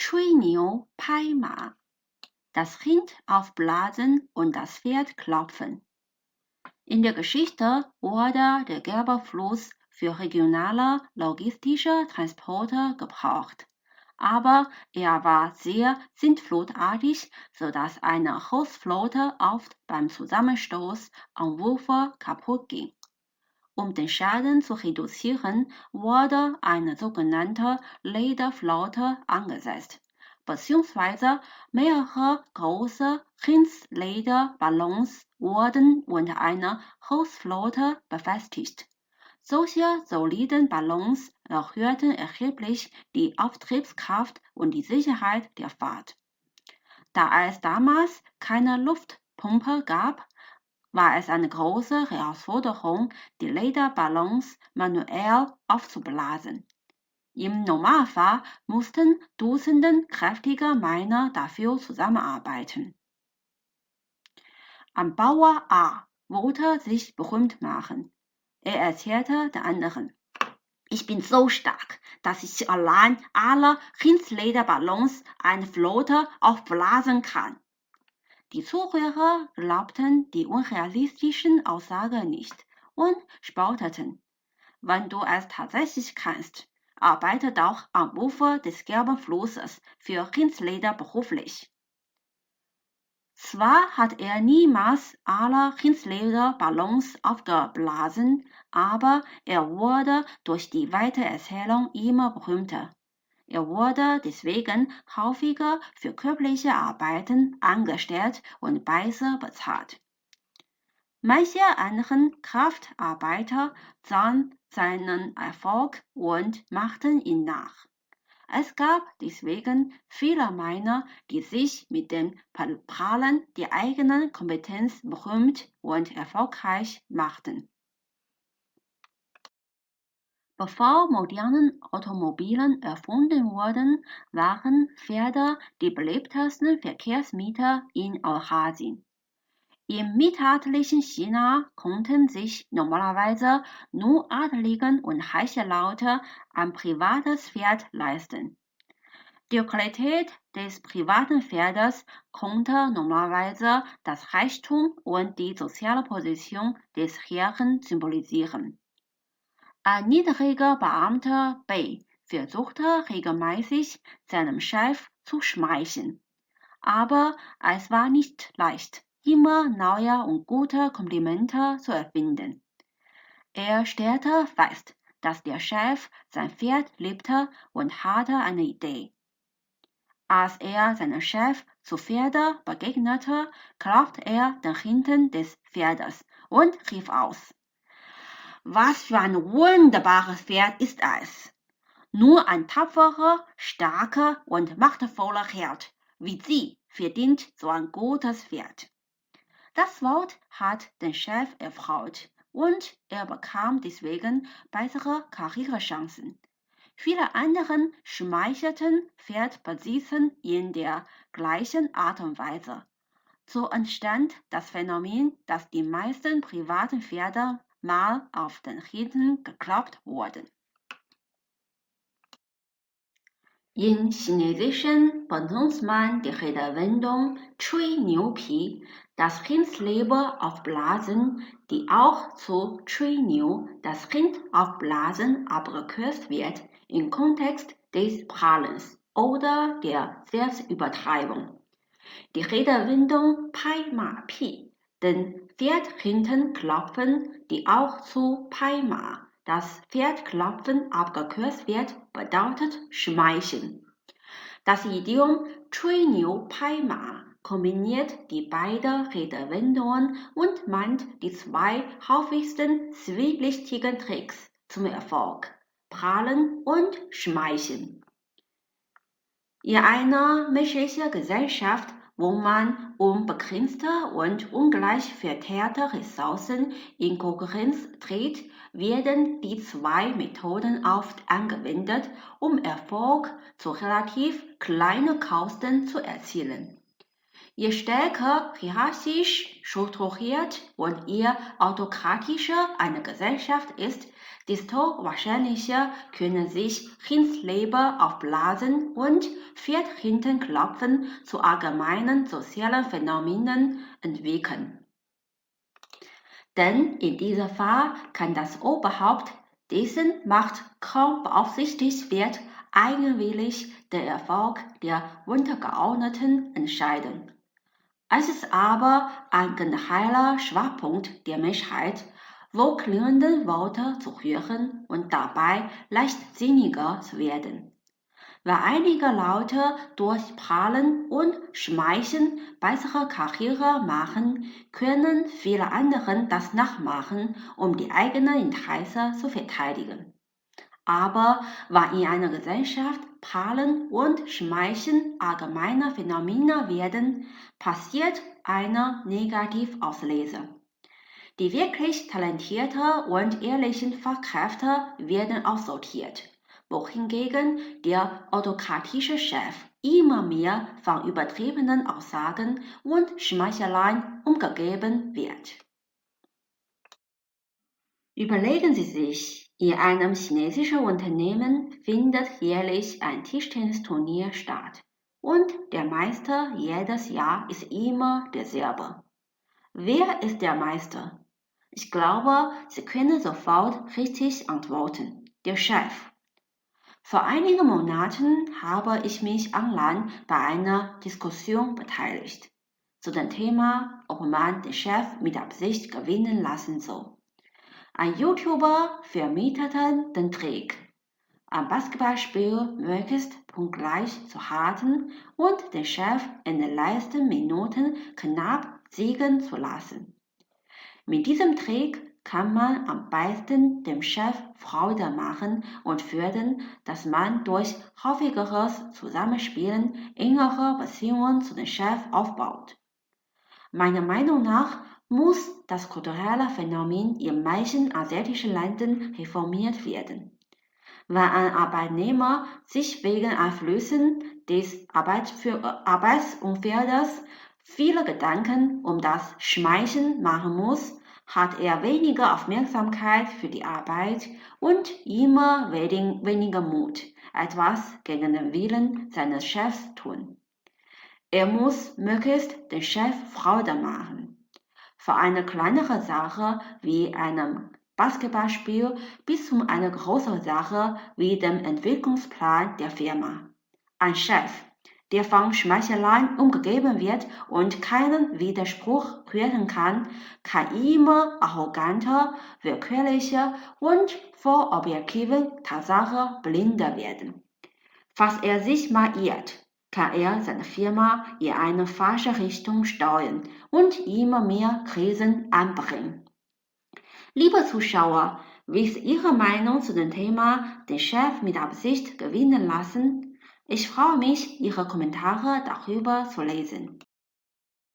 吹牛拍马, das Rind aufblasen und das Pferd klopfen. In der Geschichte wurde der Gelbe Fluss für regionale logistische Transporte gebraucht, aber er war sehr sintflutartig, sodass eine Hausflotte oft beim Zusammenstoß am Ufer kaputt ging. Um den Schaden zu reduzieren, wurde eine sogenannte Lederflotte angesetzt, beziehungsweise mehrere große Rinslederballons wurden unter einer Hausflotte befestigt. Solche soliden Ballons erhöhten erheblich die Auftriebskraft und die Sicherheit der Fahrt. Da es damals keine Luftpumpe gab, war es eine große Herausforderung, die Lederballons manuell aufzublasen. Im Normalfall mussten Dutzende kräftige Männer dafür zusammenarbeiten. Ein Bauer A wollte sich berühmt machen. Er erzählte den anderen: Ich bin so stark, dass ich allein alle Rinslederballons einer Flotte aufblasen kann. Die Zuhörer glaubten die unrealistischen Aussagen nicht und spotteten: Wenn du es tatsächlich kannst, arbeite doch am Ufer des Gelben Flusses für Rinsleder beruflich. Zwar hat er niemals alle Rinslederballons aufgeblasen, aber er wurde durch die Weitererzählung immer berühmter. Er wurde deswegen häufiger für körperliche Arbeiten angestellt und besser bezahlt. Manche anderen Kraftarbeiter sahen seinen Erfolg und machten ihn nach. Es gab deswegen viele Männer, die sich mit dem Prahlen der eigenen Kompetenz berühmt und erfolgreich machten. Bevor moderne Automobilen erfunden wurden, waren Pferde die beliebtesten Verkehrsmittel in Eurasien. Im mittelalterlichen China konnten sich normalerweise nur Adeligen und reiche Leute ein privates Pferd leisten. Die Qualität des privaten Pferdes konnte normalerweise das Reichtum und die soziale Position des Herren symbolisieren. Ein niedriger Beamter B versuchte regelmäßig seinem Chef zu schmeicheln, aber es war nicht leicht, immer neue und gute Komplimente zu erfinden. Er stellte fest, dass der Chef sein Pferd liebte und hatte eine Idee. Als er seinem Chef zu Pferde begegnete, klopfte er den Hintern des Pferdes und rief aus: Was für ein wunderbares Pferd ist es! Nur ein tapferer, starker und machtvoller Held wie Sie verdient so ein gutes Pferd. Das Wort hat den Chef erfreut und er bekam deswegen bessere Karrierechancen. Viele andere schmeichelten Pferdbesitzern in der gleichen Art und Weise. So entstand das Phänomen, dass die meisten privaten Pferde mal auf den Hintern geklopft wurden. Im Chinesischen benutzt man die Redewendung 吹牛皮, das Rindsleder aufblasen, die auch zu 吹牛, das Rind aufblasen, abgekürzt wird, im Kontext des Prahlens oder der Selbstübertreibung. Die Redewendung 拍马屁, den Pferd hinten klopfen, die auch zu 拍马, das Pferdklopfen abgekürzt wird, bedeutet schmeicheln. Das Idiom 吹牛拍马 kombiniert die beiden Redewendungen und meint die zwei häufigsten zwielichtigen Tricks zum Erfolg: Prahlen und Schmeicheln. In einer menschlichen Gesellschaft, wo man um begrenzte und ungleich verteilte Ressourcen in Konkurrenz tritt, werden die zwei Methoden oft angewendet, um Erfolg zu relativ kleinen Kosten zu erzielen. Je stärker hierarchisch strukturiert und je autokratischer eine Gesellschaft ist, desto wahrscheinlicher können sich Hindsleber aufblasen und Hintenklopfen zu allgemeinen sozialen Phänomenen entwickeln. Denn in diesem Fall kann das Oberhaupt, dessen Macht kaum beaufsichtigt wird, eigenwillig den Erfolg der Untergeordneten entscheiden. Es ist aber ein genereller Schwachpunkt der Menschheit, wo klingende Worte zu hören und dabei leichtsinniger zu werden. Weil einige Leute durch Prahlen und Schmeicheln bessere Karriere machen, können viele andere das nachmachen, um die eigenen Interessen zu verteidigen. Aber weil in einer Gesellschaft Prahlen und Schmeicheln allgemeine Phänomene werden, passiert eine Negativauslese. Die wirklich talentierten und ehrlichen Fachkräfte werden aussortiert, wohingegen der autokratische Chef immer mehr von übertriebenen Aussagen und Schmeicheleien umgeben wird. Überlegen Sie sich, in einem chinesischen Unternehmen findet jährlich ein Tischtennisturnier statt und der Meister jedes Jahr ist immer derselbe. Wer ist der Meister? Ich glaube, Sie können sofort richtig antworten. Der Chef. Vor einigen Monaten habe ich mich online bei einer Diskussion beteiligt, zu dem Thema, ob man den Chef mit Absicht gewinnen lassen soll. Ein YouTuber vermietete den Trick, ein Basketballspiel möglichst punktgleich zu halten und den Chef in den letzten Minuten knapp siegen zu lassen. Mit diesem Trick kann man am besten dem Chef Freude machen und fördern, dass man durch häufigeres Zusammenspielen engere Beziehungen zu dem Chef aufbaut. Meiner Meinung nach muss das kulturelle Phänomen in manchen asiatischen Ländern reformiert werden. Wenn ein Arbeitnehmer sich wegen Einflüssen des Arbeitsumfeldes viele Gedanken um das Schmeicheln machen muss, hat er weniger Aufmerksamkeit für die Arbeit und immer weniger Mut, etwas gegen den Willen seines Chefs tun. Er muss möglichst den Chef Freude machen. Für eine kleinere Sache wie einem Basketballspiel bis zu einer großen Sache wie dem Entwicklungsplan der Firma. Ein Chef, der von Schmeicheleien umgeben wird und keinen Widerspruch hören kann, kann immer arroganter, willkürlicher und vor objektiven Tatsachen blinder werden. Falls er sich mal irrt, kann er seine Firma in eine falsche Richtung steuern und immer mehr Krisen anbringen. Liebe Zuschauer, wie ist Ihre Meinung zu dem Thema den Chef mit Absicht gewinnen lassen? Ich freue mich, Ihre Kommentare darüber zu lesen.